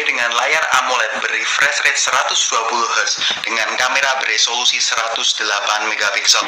dengan layar AMOLED berefresh rate 120Hz dengan kamera beresolusi 108 megapiksel.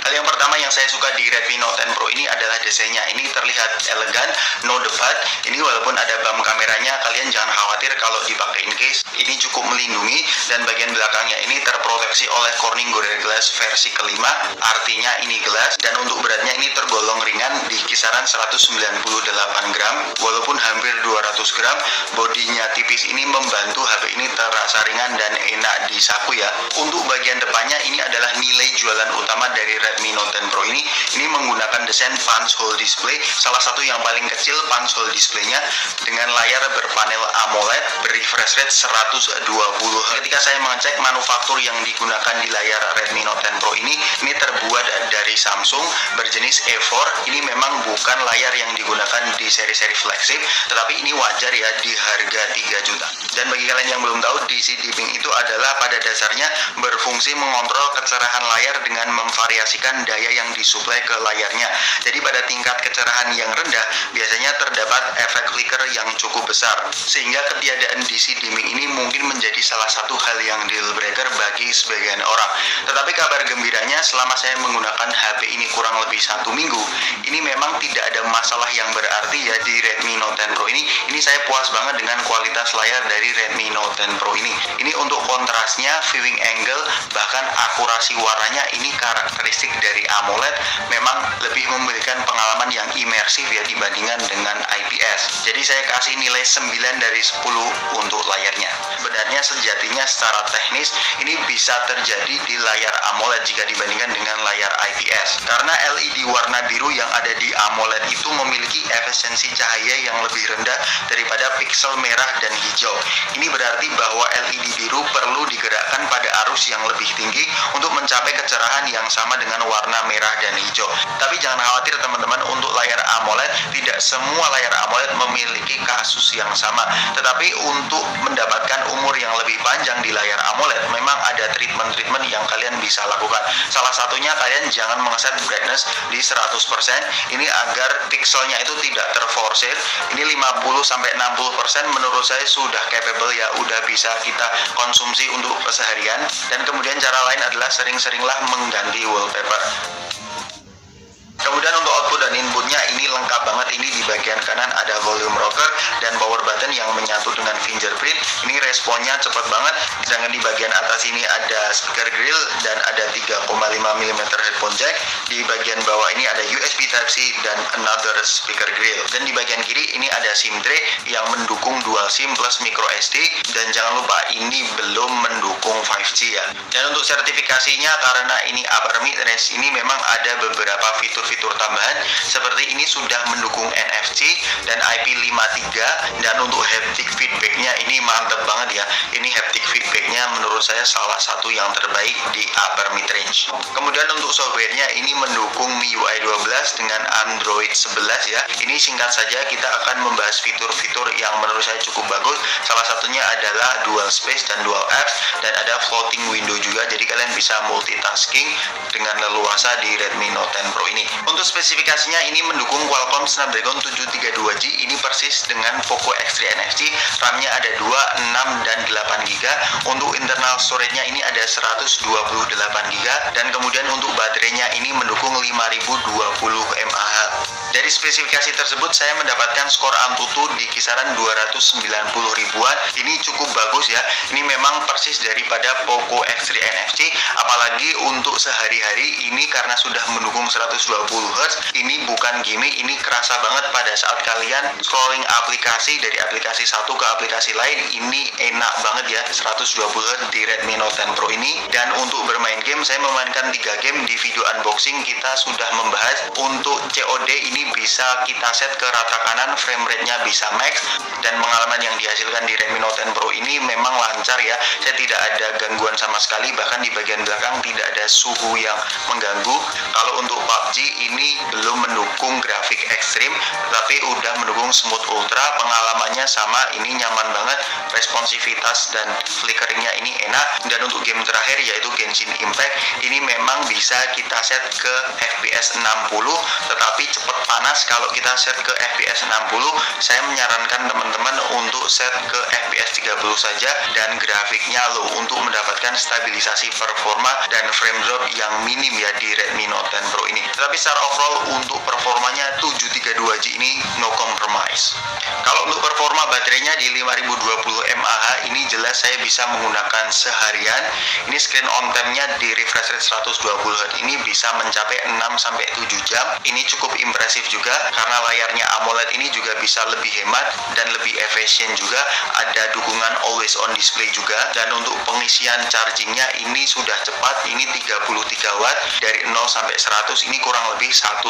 Hal yang pertama yang saya suka di Redmi Note 10 Pro ini adalah desainnya. Ini terlihat elegan, no debat. Ini walaupun ada bump kameranya, kalian jangan khawatir kalau dipakai in case. Ini cukup melindungi dan bagian belakangnya ini terproteksi oleh Corning Gorilla Glass versi kelima. Artinya ini gelas dan untuk beratnya ini tergolong ringan di kisaran 198 gram. Walaupun hampir 200 gram, bodinya tipis ini membantu HP ini terasa ringan dan enak disapu ya. Untuk bagian depannya ini adalah nilai jualan utama dari Redmi Note 10 Pro ini menggunakan desain punch hole display, salah satu yang paling kecil punch hole displaynya dengan layar berpanel AMOLED berefresh rate 120. Ketika saya mengecek manufaktur yang digunakan di layar Redmi Note 10 Pro ini terbuat dari Samsung berjenis A4. Ini memang bukan layar yang digunakan di seri-seri flagship, tetapi ini wajar ya di harga 3 juta. Dan bagi kalian yang belum tahu, DC dimming itu adalah pada dasarnya berfungsi mengontrol kecerahan layar dengan memvariasikan daya yang disuplai ke layarnya. Jadi pada tingkat kecerahan yang rendah biasanya terdapat efek flicker yang cukup besar, sehingga ketiadaan DC dimming ini mungkin menjadi salah satu hal yang deal breaker bagi sebagian orang. Tetapi kabar gembiranya, selama saya menggunakan HP ini kurang lebih 1 minggu, ini memang tidak ada masalah yang berarti ya di Redmi Note 10 Pro ini. Ini saya puas banget dengan kualitas layar dari Redmi Note 10 Pro ini. Ini untuk kontrasnya, viewing angle, bahkan akurasi warnanya ini karakteristik dari AMOLED memang lebih memberikan pengalaman yang imersif ya dibandingkan dengan IPS. Jadi saya kasih nilai 9 dari 10 untuk layarnya. Sebenarnya sejatinya secara teknis ini bisa terjadi di layar AMOLED jika dibandingkan dengan layar IPS. Karena LED warna biru yang ada di AMOLED itu memiliki efisiensi cahaya yang lebih rendah daripada piksel merah dan hijau. Ini berarti bahwa LED biru perlu digerakkan pada arus yang lebih tinggi untuk mencapai kecerahan yang sama dengan warna merah dan hijau. Tapi jangan khawatir teman-teman, untuk layar AMOLED tidak semua layar AMOLED memiliki kasus yang sama. Tetapi untuk mendapatkan umur yang lebih panjang di layar AMOLED memang ada treatment-treatment yang kalian bisa lakukan. Salah satunya kalian jangan mengeset brightness di 100%. Ini agar pixelnya itu tidak terforsir. Ini 50-60% menurut saya sudah capable ya, udah bisa kita konsumsi untuk keseharian. Dan kemudian cara lain adalah sering-seringlah mengganti wallpaper. Kemudian untuk output dan inputnya ini lengkap banget. Ini di bagian kanan ada volume rocker dan power button yang menyatu dengan fingerprint. Ini responnya cepat banget. Sedangkan di bagian atas ini ada speaker grill dan ada 3,5 mm headphone jack. Di bagian bawah ini ada USB Type-C dan another speaker grill. Dan di bagian kiri ini ada SIM tray yang mendukung dual SIM plus micro SD. Dan jangan lupa ini belum mendukung 5G ya. Dan untuk sertifikasinya, karena ini upper mid range, ini memang ada beberapa fitur-fitur tambahan seperti ini sudah mendukung NFC dan IP53. Dan untuk haptic feedbacknya ini mantep banget ya. Ini haptic feedbacknya menurut saya salah satu yang terbaik di upper mid range. Kemudian untuk softwarenya ini mendukung MIUI 12 dengan Android 11 ya. Ini singkat saja kita akan membahas fitur-fitur yang menurut saya cukup bagus. Salah satunya adalah dual space dan dual apps, dan ada floating window juga, jadi kalian bisa multitasking dengan leluasa di Redmi Note 10 Pro ini. Untuk spesifikasinya ini mendukung Qualcomm Snapdragon 732G, ini persis dengan Poco X3 NFC. RAM-nya ada 2, 6, dan 8GB. Untuk internal storage-nya ini ada 128GB, dan kemudian untuk baterainya ini mendukung 5020 mAh. Dari spesifikasi tersebut saya mendapatkan skor Antutu di kisaran 290 ribuan. Ini cukup bagus ya. Ini memang persis daripada Poco X3 NFC, apalagi untuk sehari-hari ini karena sudah mendukung 120Hz. Ini bukan gimmick, ini kerasa banget pada saat kalian scrolling aplikasi dari aplikasi satu ke aplikasi lain. Ini enak banget ya, 120Hz di Redmi Note 10 Pro ini. Dan untuk bermain game, saya memainkan 3 game. Di video unboxing kita sudah membahas untuk COD ini bisa kita set ke rata kanan, frame rate-nya bisa max, dan pengalaman yang dihasilkan di Redmi Note 10 Pro ini memang lancar ya. Saya tidak ada gangguan sama sekali, bahkan di bagian belakang tidak ada suhu yang mengganggu. Kalau untuk PUBG ini belum mendukung grafik ekstrim, tapi udah mendukung smooth ultra. Pengalamannya sama, ini nyaman banget responsivitas dan flickeringnya ini enak. Dan untuk game terakhir yaitu Genshin Impact, ini memang bisa kita set ke FPS 60 tetapi cepat panas. Kalau kita set ke FPS 60, saya menyarankan teman-teman untuk set ke FPS 30 saja dan grafiknya low untuk mendapatkan stabilisasi performa dan frame drop yang minim ya di Redmi Note 10 Pro ini. Tapi secara overall untuk performanya 732G ini no compromise. Kalau untuk performa baterainya di 5020 mAh ini jelas saya bisa menggunakan seharian. Ini screen on time-nya di refresh rate 120Hz ini bisa mencapai 6-7 jam. Ini cukup impresif juga karena layarnya AMOLED ini juga bisa lebih hemat dan lebih efisien juga. Ada dukungan always on display juga. Dan untuk pengisian chargingnya ini sudah cepat. Ini 33 watt dari 0 sampai 100 ini kurang lebih 1,5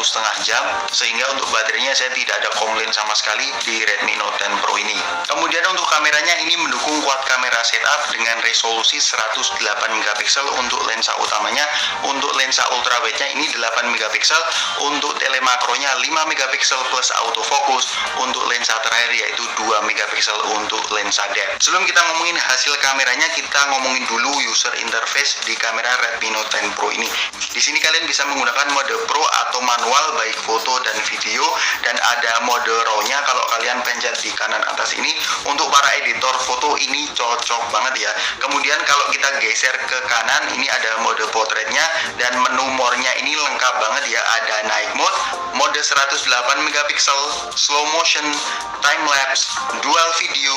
jam. Sehingga untuk baterainya saya tidak ada komplain sama sekali di Redmi Note 10 Pro ini. Kemudian untuk kameranya ini mendukung quad kamera setup dengan resolusi 108 megapiksel untuk lensa utamanya. Untuk lensa ultrawide-nya ini 8 megapiksel, untuk telemakronya 5 megapiksel plus autofocus, untuk lensa terakhir yaitu 2 megapiksel untuk lensa depth. Sebelum kita ngomongin hasil kameranya, kita ngomongin dulu user interface di kamera Redmi Note 10 Pro ini. Di sini kalian bisa menggunakan mode Pro atau manual baik foto dan video, dan ada mode RAW-nya kalau kalian pencet di kanan atas ini. Untuk para editor foto ini cocok banget ya. Kemudian kalau kita geser ke kanan ini ada mode portraitnya, dan menu more-nya ini lengkap banget ya. Ada night mode 108 megapiksel, slow motion, time lapse, dual video,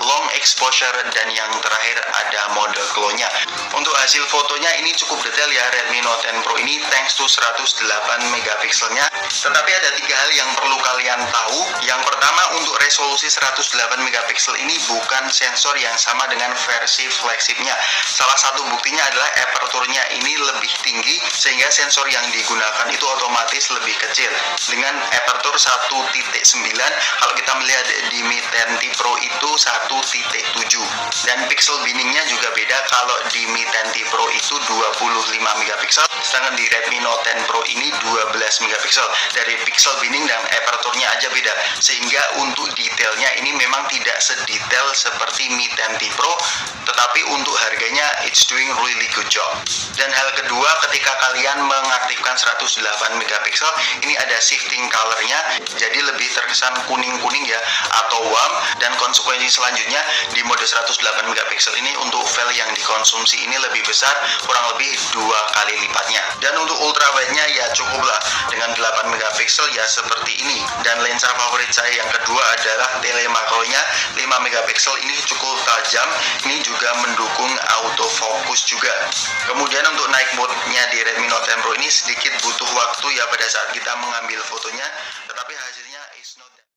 long exposure, dan yang terakhir ada mode clone-nya. Untuk hasil fotonya ini cukup detail ya Redmi Note 10 Pro ini thanks to 108 megapikselnya. Tetapi ada 3 hal yang perlu kalian tahu. Yang pertama, untuk resolusi 108 megapiksel ini bukan sensor yang sama dengan versi flagshipnya. Salah satu buktinya adalah aperture-nya ini lebih tinggi sehingga sensor yang digunakan itu otomatis lebih kecil. Dengan aperture 1.9, kalau kita melihat di Mi 10T Pro itu 1.7. Dan pixel binning-nya juga beda. Kalau di Mi 10T Pro itu 25 megapiksel, sedangkan di Redmi Note 10 Pro ini 12 megapiksel. Dari pixel binning dan aperture-nya aja beda, sehingga untuk detailnya ini memang tidak sedetail seperti Mi 10T Pro, tetapi untuk harganya it's doing really good job. Dan hal kedua, ketika kalian mengaktifkan 108 megapiksel ini ada shifting color-nya, jadi lebih terkesan kuning-kuning ya atau warm. Dan konsekuensi selanjutnya di mode 108 megapiksel ini untuk file yang dikonsumsi ini lebih besar, kurang lebih 2 kali lipatnya. Dan untuk ultrawide-nya ya cukuplah dengan 8 megapiksel ya seperti ini. Dan lensa favorit saya yang kedua adalah telemakronya 5 megapiksel, ini cukup tajam. Ini juga mendukung autofocus juga. Kemudian untuk night mode-nya di Redmi Note 10 Pro ini sedikit butuh waktu ya pada saat kita mengambil fotonya.